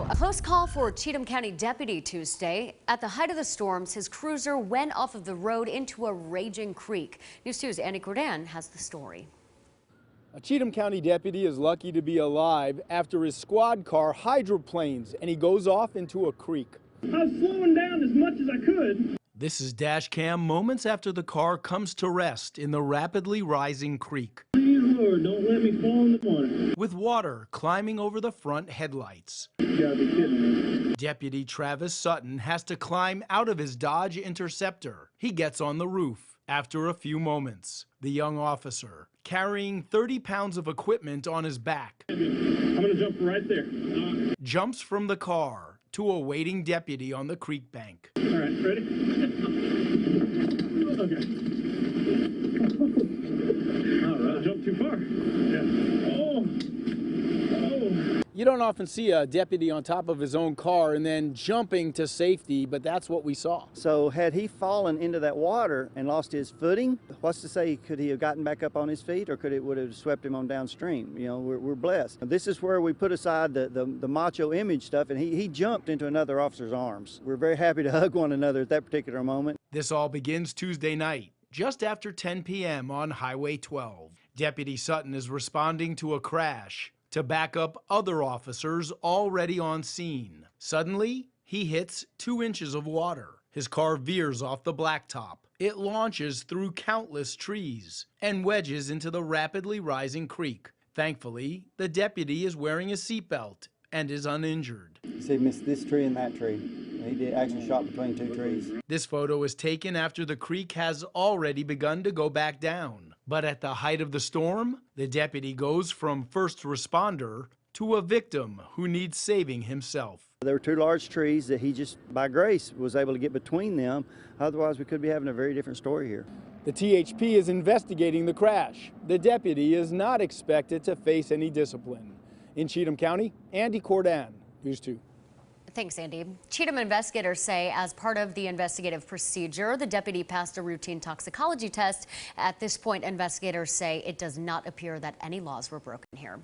So, a close call for Cheatham County deputy Tuesday. At the height of the storms, his cruiser went off of the road into a raging creek. News 2's Andy Cordan has the story. A Cheatham County deputy is lucky to be alive after his squad car hydroplanes and he goes off into a creek. I was slowing down as much as I could. This is dash cam moments after the car comes to rest in the rapidly rising creek. Please, Lord, don't let me fall in the water. With water climbing over the front headlights. You gotta be kidding me. Deputy Travis Sutton has to climb out of his Dodge Interceptor. He gets on the roof. After a few moments, the young officer, carrying 30 pounds of equipment on his back, I'm gonna jump right there. jumps from the car to a waiting deputy on the creek bank. All right, ready? Okay. All right, jump too far. Yeah. Oh. You don't often see a deputy on top of his own car and then jumping to safety, but that's what we saw. So had he fallen into that water and lost his footing, what's to say, could he have gotten back up on his feet, or would it have swept him on downstream? You know, we're blessed. This is where we put aside the macho image stuff, and he jumped into another officer's arms. We're very happy to hug one another at that particular moment. This all begins Tuesday night, just after 10 p.m. on Highway 12. Deputy Sutton is responding to a crash to back up other officers already on scene. Suddenly, he hits 2 inches of water. His car veers off the blacktop. It launches through countless trees and wedges into the rapidly rising creek. Thankfully, the deputy is wearing a seatbelt and is uninjured. He missed this tree and that tree. He actually shot between 2 trees. This photo is taken after the creek has already begun to go back down. But at the height of the storm, the deputy goes from first responder to a victim who needs saving himself. There were 2 large trees that he just, by grace, was able to get between them. Otherwise, we could be having a very different story here. The THP is investigating the crash. The deputy is not expected to face any discipline. In Cheatham County, Andy Cordan, News 2. Thanks, Andy. Cheatham investigators say as part of the investigative procedure, the deputy passed a routine toxicology test. At this point, investigators say it does not appear that any laws were broken here.